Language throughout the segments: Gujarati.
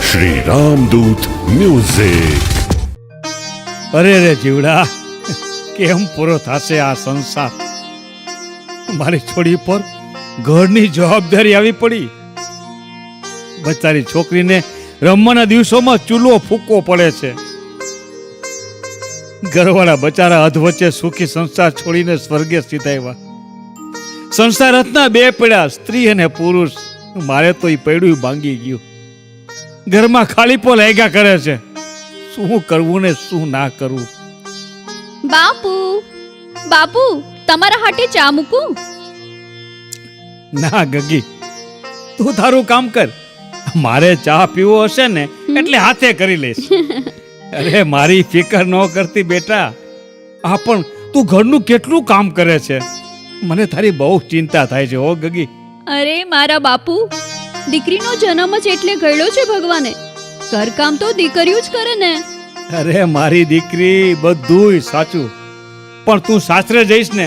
શ્રી રામદૂત મ્યુઝિક. અરે રે જીવડા, કેમ પૂરો થશે આ સંસાર? મારી છોડી પર ઘરની જવાબદારી આવી પડી. બચારી છોકરીને રમવાના દિવસોમાં ચૂલો ફૂંકવો પડે છે. ઘરવાળા બચારા અધવચ્ચે સુખી સંસાર છોડીને સ્વર્ગે સીધાવ્યા. સંસાર રત્ના બે પડ્યા, સ્ત્રી અને પુરુષ. મારે તો એ પૈડું ભાંગી ગયું. ઘરમાં ખાલીપો લાગ્યા કરે છે. શું કરવું ને શું ના કરવું? બાપુ, બાપુ, તમારા હાટે ચા મૂકું? ના ગગી, તું તારું કામ કર. મારે ચા પીવો હશે ને એટલે હાથે કરી લઈશ. અરે મારી ફિકર ન કરતી બેટા. આ પણ તું ઘરનું કેટલું કામ કરે છે. મને તારી બહુ ચિંતા થાય છે હો ગગી. અરે મારા બાપુ, દીકરીનો જન્મ જ એટલે ગળ્યો છે ભગવાને. ઘરકામ તો દીકરીઓ જ કરે ને. અરે મારી દીકરી, બધુંય સાચું, પણ તું સાસરે જઈશ ને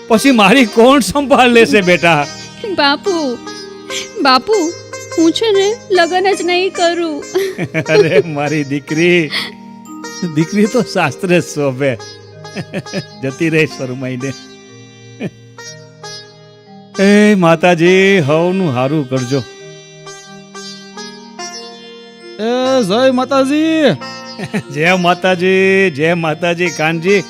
પછી મારી કોણ સંભાળ લેશે બેટા? બાપુ, બાપુ, હું છે ને લગ્ન જ નહીં કરું. અરે મારી દીકરી, દીકરી તો શાસ્ત્રે જ શોભે. જતી રહી શરમાઈને. એ માતાજી, હવનું હારું કરજો. એ જય માતાજી. જય માતાજી, જય માતાજી. કાનજી,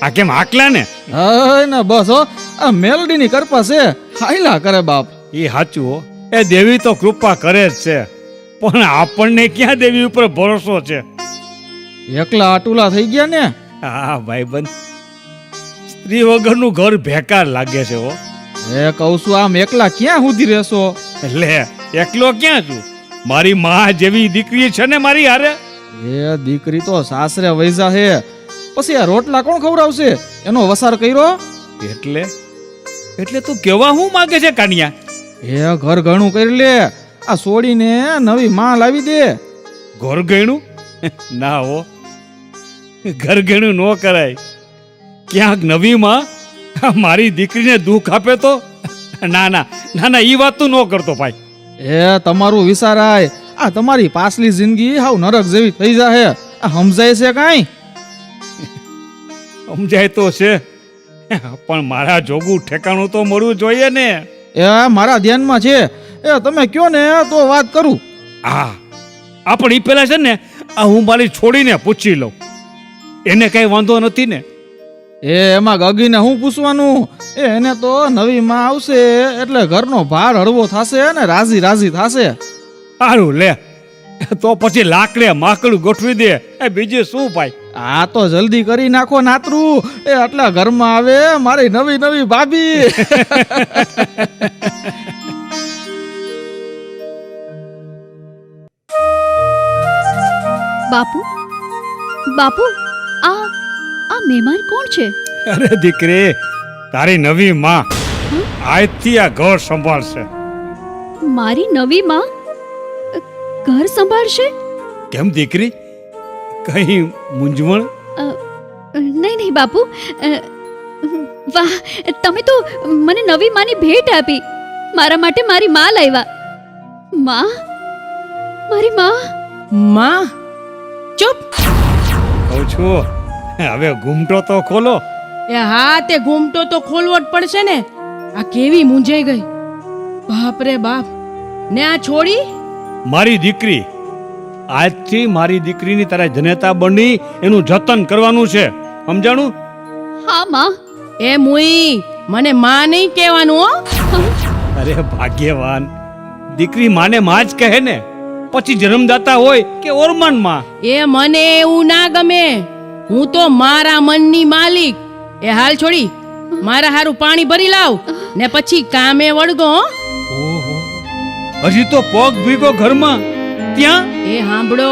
આ કેમ હાકલા ને? હા ને બસ હો, આ મેલડીની કૃપા છે, હાયલા કરે બાપ. એ સાચું હો, એ દેવી તો કૃપા કરે જ છે, પણ આપણને ક્યાં દેવી ઉપર ભરોસો છે? એકલા આટુલા થઈ ગયા ને. હા ભાઈબંધ, સ્ત્રી વગરનું ઘર બેકાર લાગે છે હો. એ કહું છું, આમ એકલા ક્યાં સુધી રહેશો? એટલે એકલો ક્યાં છું? મારી માં જેવી દીકરી છે ને મારી હારે. એ દીકરી તો સાસરે વૈજા છે, પછી આ રોટલા કોણ ખવડાવશે? એનો વસાર કર્યો. એટલે એટલે તું કેવા હું માંગે છે કાનિયા? એ ઘર ઘણું કરી લે, આ છોડીને નવી માં લાવી દે. ઘર ગયણું? ના હો, ઘર ગયણું ન કરાય. ક્યાંક નવી માં મારી દીકરીને દુઃખ આપે તો? ના ના ના ના, ઈ વાત તું ન કરતો ભાઈ. એ તમારું વિચારાય, આ તમારી પાછલી જિંદગી હાવ નરક જેવી થઈ જાહે. આ સમજાય છે કાંઈ? સમજાય તો છે, પણ મારા જોગું ઠેકાણું તો મળવું જોઈએ ને. એ મારા ધ્યાનમાં છે, એ તમે કયો ને તો વાત કરું. હા, પણ ઈ પેલા છે ને, આ હું મારી છોડીને પૂછી લઉં. એને કઈ વાંધો નથી ને? એ એમાં ગગીને હું પૂછવાનું? એને તો નવી માં આવશે એટલે ઘરનો ભાર હળવો થશે ને રાજી રાજી થશે. સારું લે, તો પછી લાકડે માકડું ગોઠવી દે. એ બીજું શું ભાઈ? આ તો જલ્દી કરી નાખો નાતરું, એ આટલા ઘરમાં આવે મારી નવી નવી ભાભી. બાપુ, બાપુ, આ આ મહેમાન કોણ છે? અરે દીકરી, તારી નવી માં આજથી આ ઘર સંભાળશે. મારી નવી માં ઘર સંભાળશે? કેમ દીકરી, કઈ મૂંઝવણ? નહીં નહીં બાપુ, વાહ, તમે તો મને નવી માની ભેટ આપી. મારા માટે મારી માં લાવ્યા. માં, મારી માં. માં ચૂપ. કહું છું, હવે ઘૂમટો તો ખોલો. એ હા, તે ઘૂમટો તો ખોલવો જ પડશે ને. આ કેવી મૂંઝાઈ ગઈ. બાપ રે બાપ. ને આ છોડી મારી દીકરી. આજથી મારી દીકરીની તારા જનેતા બની એનું જતન કરવાનું છે, સમજાણું? હા માં. એ મુઈ મને માં નહીં કહેવાનું હો. અરે ભાગ્યવાન, દીકરી માને માં જ કહે ને, પછી જન્મદાતા હોય કે ઓરમાન માં. એ મને એવું ના ગમે. હું તો મારા મનની માલિક. એ હાલ છોડી, મારા હારું પાણી ભરી લાવ ને પછી કામે વળગો હો. ઓહો, હજી તો પગ ભીગો ઘરમાં ત્યાં. એ સાંભળો,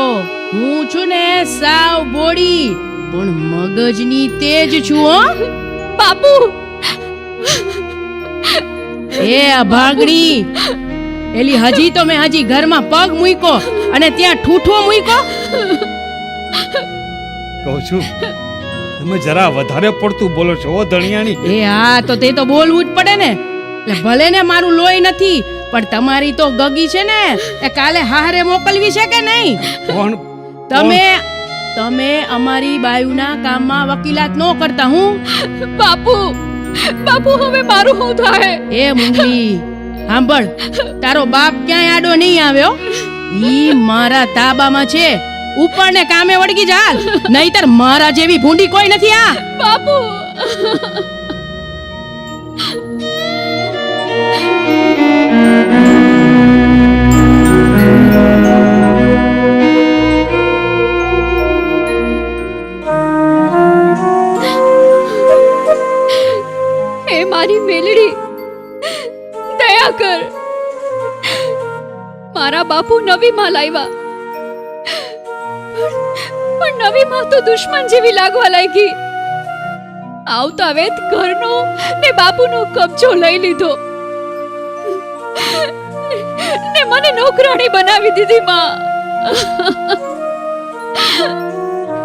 હું છું ને સાવ બોડી, પણ મગજની તેજ છું હો. બાપુ, એ અભાગણી, એલી હજી તો મેં ઘરમાં પગ મૂક્યો અને ત્યાં ઠૂઠો મૂક્યો. કહું છું, તમે જરા વધારે પડતું બોલો છો ધણિયાણી. એ હા, તો તે તો બોલવું જ પડે ને. એટલે ભલે ને મારું લોહી નથી, પણ તમારી તો ગગી છે ને એ કાલે હારે મોકલવી છે કે નહીં? પણ તમે તમે અમારી બાયુના કામમાં વકીલાત ન કરતા. હું બાપુ બાપુ હવે મારું શું થાય? એ મુંગલી સાંભળ, તારો બાપ ક્યાંય આડો નહીં આવ્યો. ઈ મારા તાબામાં છે. ઉપર ને કામે વળગી જા, નહીતર મારા જેવી ભૂંડી કોઈ નથી. આ બાપુ હે મારી મેલડી, દયા કર. મારા બાપુ નવી માં લાવ્યા, પણ નવી માં તો દુશ્મન જેવી લાગવા લાગી. આવતા વેત ઘરનો ને બાપુનો કબજો લઈ લીધો ને મને નોકરાણી બનાવી દીધી. માં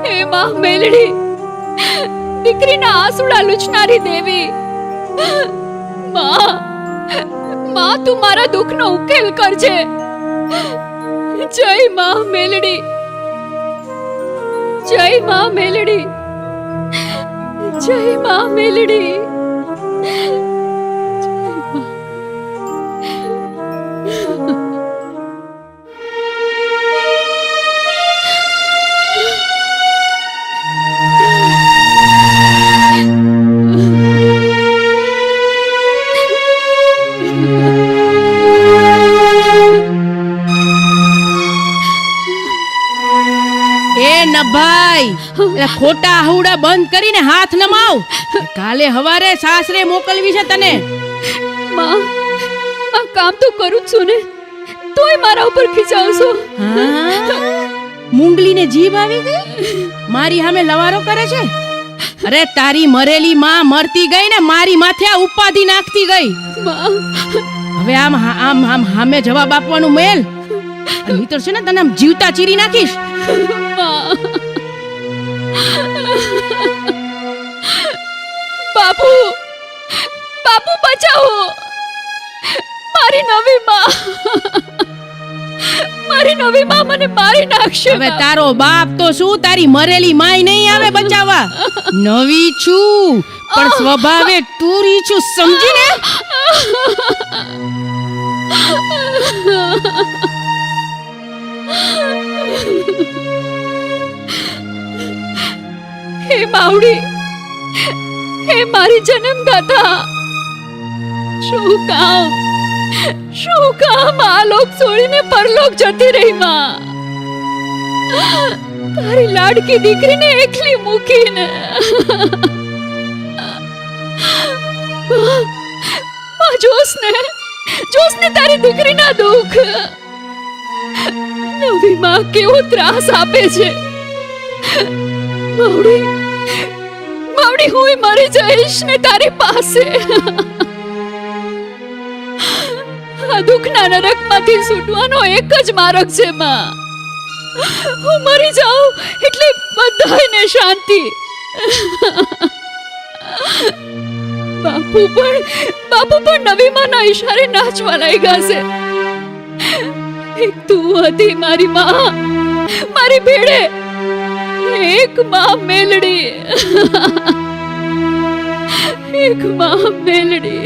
હે માં મેલડી, દીકરીના આંસુડા લૂછનારી દેવી, માં તું મારા દુઃખનો ઉકેલ કરજે. જય માં મેલડી, જય માં મેલડી, જય માં મેલડી. ભાઈ ખોટા આહુડા બંધ કરીને હાથ નમાવ. કાલે હવારે સાસરે મોકલવી છે તને. માં કામ તો કરું છું ને, તોય મારા ઉપર ખીચાવશો. મુંગલીને જીભ આવી ગઈ, મારી સામે લવારો કરે છે. અરે તારી મરેલી માં મરતી ગઈ ને મારી માથે આ ઉપાધિ નાખતી ગઈ. હવે આમ આમ આમ સામે જવાબ આપવાનું મેલ, નહીતર છે ને તને આમ જીવતા ચીરી નાખીશ. બાપુ બાપુ બચાવો, મારી નવી માં મને મારી નાખશે. હવે તારો બાપ તો શું, તારી મરેલી માય નહીં આવે બચાવવા. નવી છું પણ સ્વભાવે ટૂરી છું, સમજીને. હે માવડી, હે મારી જન્મદાતા, શું કામ આ લોક છોડીને પરલોક જતી રહી? માં તારી લાડકી દીકરીને એકલી મૂકીને. માં જોસને તારી દીકરીના દુઃખ. નવી માં કેવો ત્રાસ આપે છે. માવડી હું મરી જઈશ ને તારી પાસે. આ દુઃખના નરકમાંથી છૂટવાનો એક જ માર્ગ છે. માં હું મરી જાઉં એટલે બધાને શાંતિ. બાપુ પણ નવી માના ઈશારે નાચવા લાગ્યા છે. એક તું હતી મારી માં, મારી ભેડે એક માં મેલડી, એક માં મેલડી.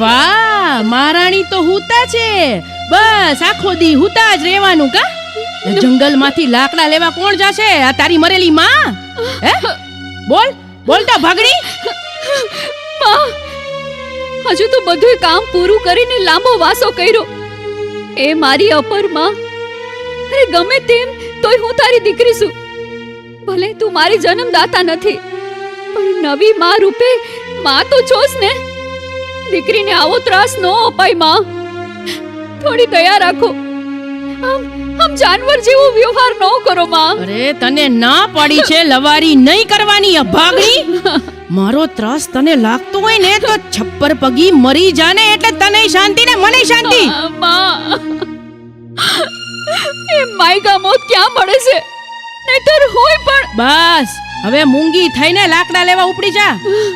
વાહ, મહારાણી તો હુતા છે. બસ આખો દી હુતા જ રહેવાનું. કા જંગલમાંથી લાકડા લેવા કોણ જાશે? આ તારી મરેલી માં. હે બોલ બોલ તો ભાગડી. માં હજુ તો બધું કામ પૂરું કરીને લાંબો વાસો કર્યો. એ મારી અપર માં. અરે ગમે તેમ તોય હું તારી દીકરી છું. ભલે તું મારી જન્મદાતા નથી, પણ નવી માં રૂપે માં તો છોસ ને. દીકરીને આવો ત્રાસ ન અપાય. માં થોડી દયા રાખો. આમ જાનવર જેવો વ્યવહાર ન કરો માં. અરે તને ના પડી છે લવારી નહીં કરવાની અભાગણી. મારો ત્રાસ તને લાગતો હોય ને તો છપ્પર પગી મરી જાને એટલે તને શાંતિ ને મને શાંતિ. માં એ માયકા મોત ક્યાં મળે છે? નહીતર હોય પણ. બસ હવે મૂંગી થઈને લાકડા લેવા ઉપડી જા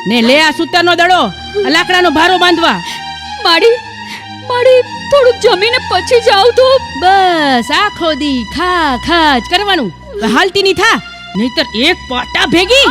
ને લે આ સૂતરનો દડો, આ લાકડાનો ભારો બાંધવા. માડી થોડું જમીને પછી જાવ તો. બસ આખો દી ખા ખા જ કરવાનું. હાલતી ની થા નહીતર એક પાટા ભેગી.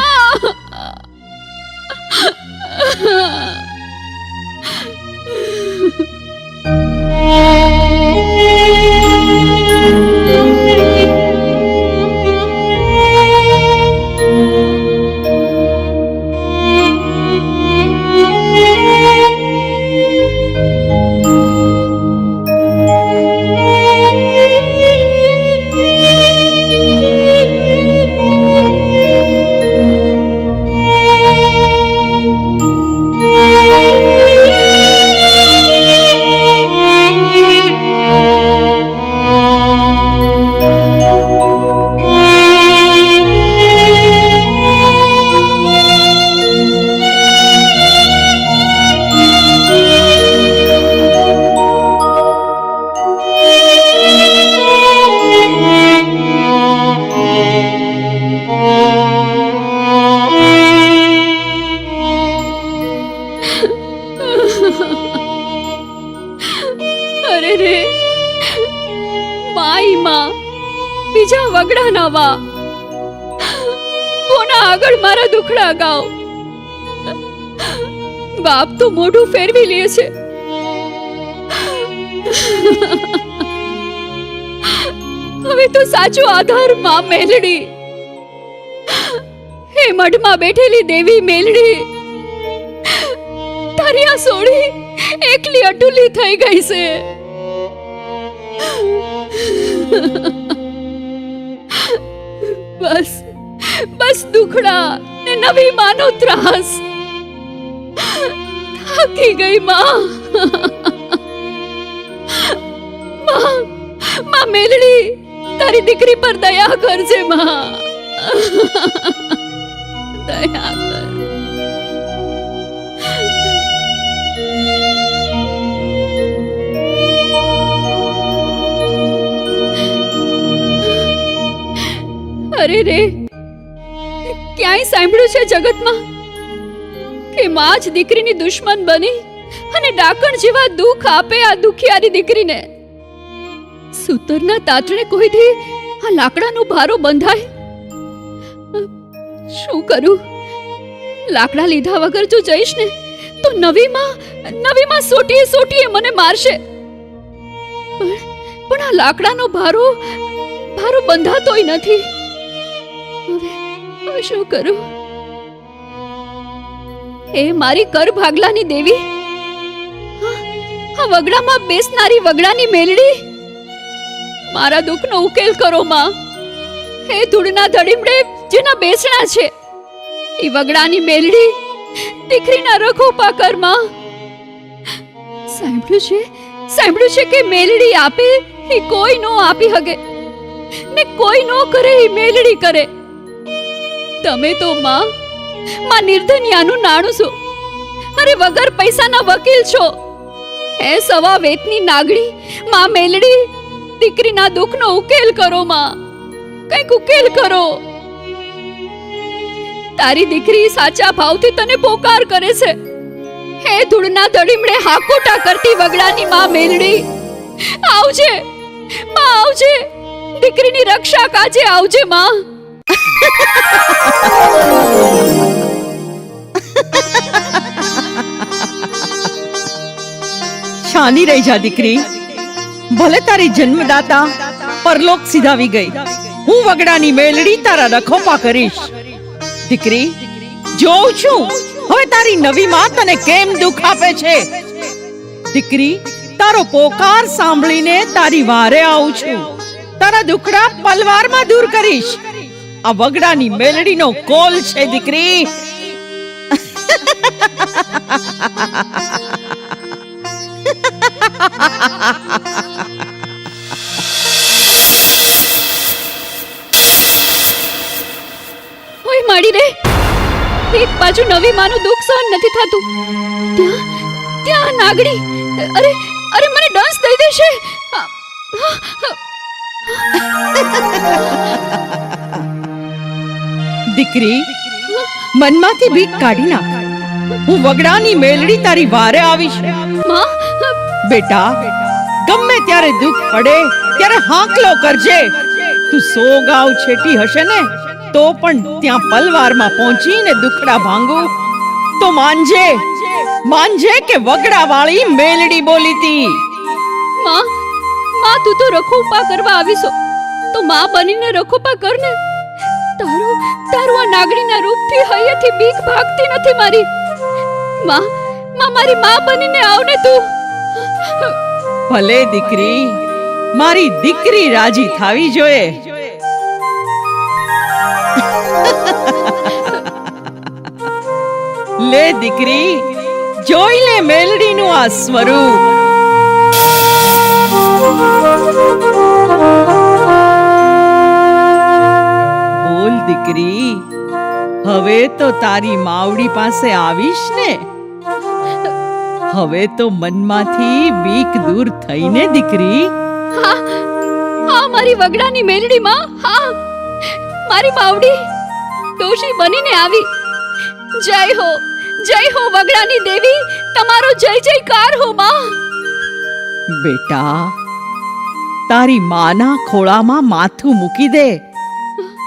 અરે રે માઈ માં બીજા વગડા નવા કોના આગળ મારા દુખડા ગાવ. બાપ તો મોઢું ફેરવી લે છે. હવે તો સાચો આધાર માં મેલડી, હે મઢમાં બેઠેલી દેવી મેલડી, તારી આ સોડી એકલી અટુલી થઈ ગઈ છે. બસ બસ દુખડા ને નવી માનો ત્રાસ. થાકી ગઈ માં. માં મેલડી તારી દીકરી પર દયા કરજે માં. દયા કર. અરે રે ક્યાંય સાંભળ્યું છે જગતમાં કે માં જ દીકરીની દુશ્મન બની અને ડાકણ જેવા દુઃખ આપે આ દુખિયારી દીકરીને. સૂતરના તાતણે કોઈ દી આ લાકડાનો ભારો બંધાય? શું કરું? લાકડા લીધા વગર જો જઈશ ને તો નવીમાં સોટીએ મને મારશે. પણ આ લાકડાનો ભારો બંધાતોય નથી. હવે શું કરું? એ મારી કર ભાગલાની દેવી, આ વગડામાં બેસનારી વગડાની મેલડી, મારા દુઃખનો ઉકેલ કરો માં. હે ધૂળના ધડીમડે જેના બેસણા છે એ વગડાની મેલડી, દીકરીના રખોપા કર માં. સાંભળ્યું છે કે મેલડી આપે એ કોઈ નો આપી હગે ને કોઈ નો કરે એ મેલડી કરે. તમે તો માં નિર્ધનિયાનું નાણું છો. અરે વગર પૈસાના વકીલ છો. હે સવા વેતની નાગણી માં મેલડી, દીકરીના દુઃખનો ઉકેલ કરો માં. કંઈક ઉકેલ કરો. તારી દીકરી સાચા ભાવથી તને પોકાર કરે છે. હે ધૂળના ધડીમડે હાકોટા કરતી વગડાની માં મેલડી, આવજે માં, આવજે. દીકરીની રક્ષા કાજે આવજે માં. શાની રહી જા દીકરી. ભલે તારી જન્મદાતા પરલોક સીધાવી ગઈ, હું વગડાની મેલડી તારા રખોપા કરીશ. દીકરી જોઉં છું હવે તારી નવી માં તને કેમ દુઃખ આપે છે. દીકરી તારો પોકાર સાંભળીને તારી વારે આવું છું. તારા દુખડા પલવારમાં દૂર કરીશ. આ વગડાની મેલડીનો કોલ છે દીકરી. નહીં માડી રે. એક બાજુ નવી માનું દુઃખ સહન નથી થતું, ત્યાં ત્યાં નાગડી અરે અરે મને ડંસ દઈ દેશે. દીકરી, મનમાંથી બીક કાઢી નાખ. હું વગડાની મેલડી તારી વારે આવીશ. માં, બેટા, ગમે ત્યારે દુઃખ પડે ત્યારે હાંકલો કરજે. તું 100 ગાંવ છેટી હશે ને તો પણ ત્યાં પલવારમાં પહોંચીને દુખડા ભાંગું તો માનજે, માનજે કે વગડા વાળી મેલડી બોલીતી. માં, માં તું તો રખોપા કરવા આવીશો તો માં બનીને રખોપા કર ને. તારું તારું આ નાગડીના રૂપથી હૈયેથી બીક ભાગતી નથી મારી. માં, માં મારી માં બનીને આવ ને તું. ભલે દીકરી, મારી દીકરી રાજી થાવી જોઈએ. લે દીકરી, જોઈ લે મેલડીનું આ સ્વરૂપ. બોલ દીકરી, હવે તો તારી માવડી પાસે આવીશ ને? હવે તો મનમાંથી બીક દૂર થઈને દીકરી. હા હા મારી વગડાની મેલડી માં, હા મારી માવડી ડોશી બનીને આવી. જય હો, જય હો વગડાની દેવી, તમારો જય જયકાર હો માં. બેટા, તારી માના ખોળામાં માથું મૂકી દે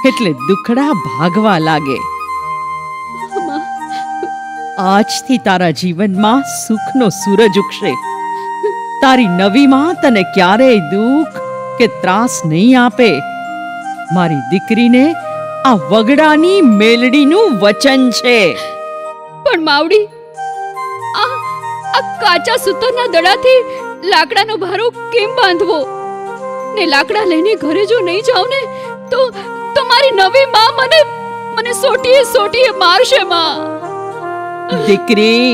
એટલે દુખડા ભાગવા લાગે. માં, આજથી તારા જીવનમાં સુખનો સૂરજ ઉગશે. તારી નવી માં તને ક્યારેય દુઃખ કે ત્રાસ નહીં આપે. મારી દીકરીને આ વગડાની મેલડીનું વચન છે. પણ માવડી, આ આ કાચા સૂતરના દડાથી લાકડાનો ભારો કેમ બાંધવો? ને લાકડા લઈને ઘરે જો નહીં જાઉં ને તો તો મારી નવી માં મને મને સોટીએ સોટીએ મારશે માં. દીકરી,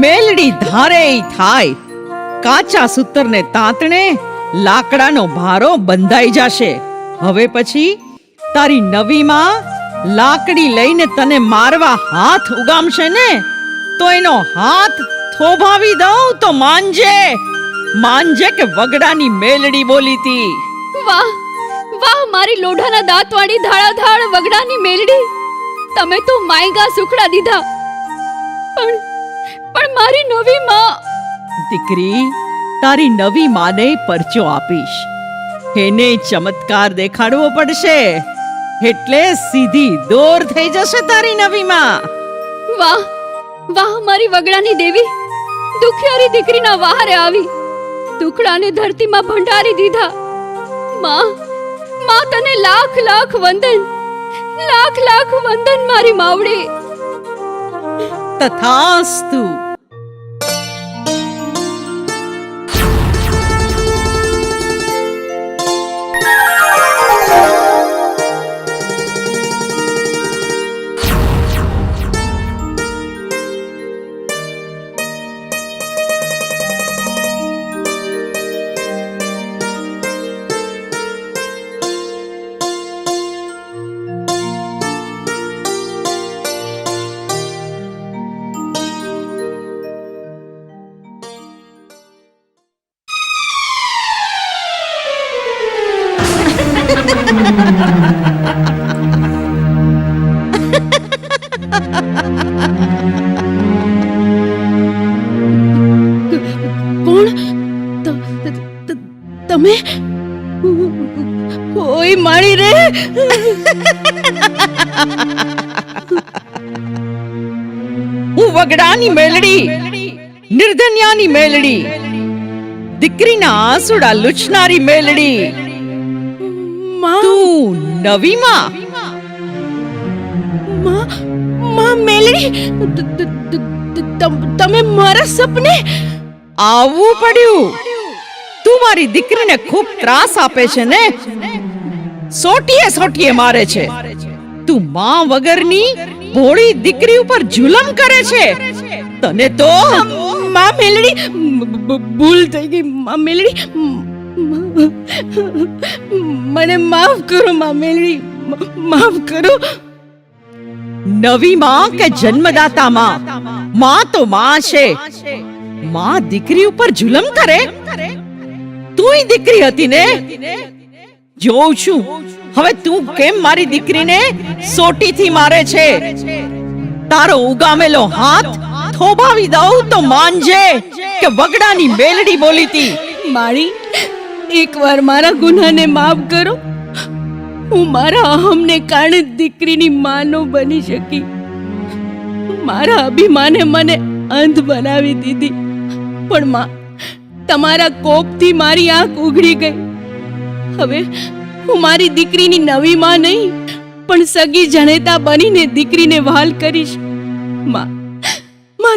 મેલડી ધારેય થાય, કાચા સૂતરને તાંતણે લાકડાનો ભારો બંધાઈ જશે. હવે પછી તારી નવી માં લાકડી લઈને તને મારવા હાથ ઉગામશે ને તો એનો હાથ થોભાવી દઉં તો માનજે, માનજે કે વગડાની મેલડી બોલીતી. વાહ વાહ મારી લોઢાના દાંતવાળી ધાડાધાડ વગડાની મેલડી, તમે તો માયગા સુખડા દીધા. પણ પણ મારી નવી માં. દીકરી, તારી નવી માને પરચો આપીશ. એને ચમત્કાર દેખાડવો પડશે એટલે સીધી દોર થઈ જશે તારી નવી માં. વાહ વાહ મારી વગડાની દેવી, દુખિયારી દીકરીના વહારે આવી, દુખડાને ધરતીમાં ભંડારી દીધા. માં, માં તને લાખ લાખ વંદન, લાખ લાખ વંદન મારી માવડી. તથાસ્તુ. કોણ? તમે? ઓય મારી રે. હું વગડાની મેલડી, નિર્ધન્યાની મેલડી, દીકરીના આંસુડા લૂછનારી મેલડી. માં, તું નવી માં? માં મેલડી, તમે મારા સપને આવવું પડ્યું. તું મારી દીકરીને ખૂબ ત્રાસ આપે છે ને, સોટીએ સોટીએ મારે છે. તું માં વગરની ભોળી દીકરી ઉપર જુલમ કરે છે. તને તો માં મેલડી, ભૂલ થઈ ગઈ માં મેલડી, મને માફ કરો માં મેલડી, માફ કરો. નવી માં કે જન્મદાતા માં તો માં છે. માં દીકરી ઉપર જુલમ કરે? તુંય દીકરી હતી ને? જોઉં છું હવે તું કેમ મારી દીકરીને સોટીથી મારે છે. તારો ઉગામેલો હાથ થોભાવી દઉં તો માનજે કે વગડાની મેલડી બોલીતી. માળી, એકવાર મારા ગુનાને માફ કરો. હું મારા અહમને કારણે દીકરીની માનો બની શકી. મારા અભિમાને મને અંધ બનાવી દીધી. પણ માં, તમારા કોપથી મારી આંખ ઉઘડી ગઈ. હવે હું મારી દીકરીની નવી માં નહીં પણ સગી જનેતા બનીને દીકરીને વહાલ કરીશ. માં,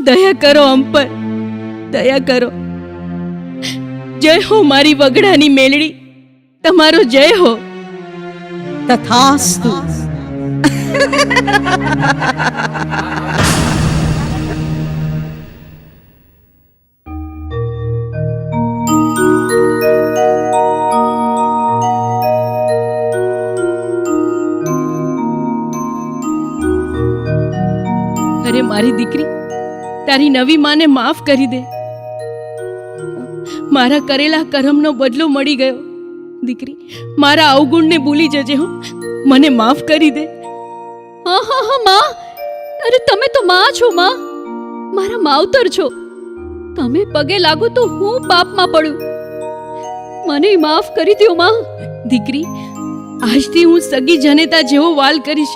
દયા કરો અમ પર, દયા કરો. જય હો મારી વગડાની મેલડી, તમારો જય હો. તથાસ્તુ. અરે મારી દીકરી, તારી નવી માને માફ કરી દે. મારા કરેલા કર્મનો બદલો મળી ગયો. દીકરી, મારા અવગુણને ભૂલી જજે હો. મને માફ કરી દે. હા હા હા માં, અરે તમે તો માં છો માં, મારા માવતર છો. તમે પગે લાગો તો હું પાપમાં પડું. મને માફ કરી દો માં. દીકરી, આજથી હું સગી જનેતા જેવો વાલ કરીશ.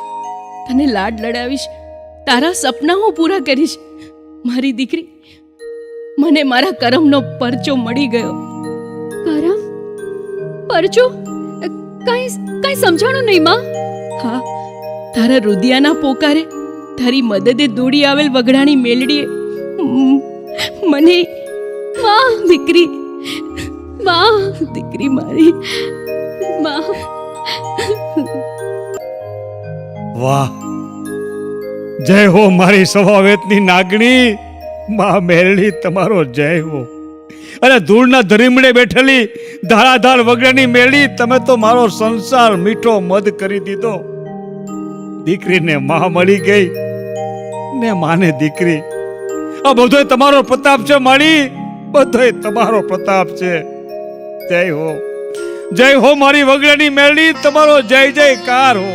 તને લાડ લડાવીશ. તારા સપના હું પૂરા કરીશ. મારી દીકરી, મને મારા કરમનો પરચો મળી ગયો. કરમ? પરચો? કઈ સમજાણું નહીં માં. હા, તારા રુદિયાના પોકારે તારી મદદે દોડી આવેલ વગડાની મેલડીએ મને માં, દીકરી, માં, દીકરી મારી માં. વાહ, જય હો મારી સ્વભાવેતની નાગણી. માં મેરડી તમારો જય હો. અરે ધૂળના ધરીમડે બેઠેલી ધારાધાર વગડાની મેરડી, તમે તો મારો સંસાર મીઠો મધ કરી દીધો. દીકરીને માં મળી ગઈ ને માને દીકરી. આ બધોય તમારો પ્રતાપ છે માળી, બધોય તમારો પ્રતાપ છે. જય હો, જય હો મારી વગડાની મેરડી, તમારો જય જયકાર હો.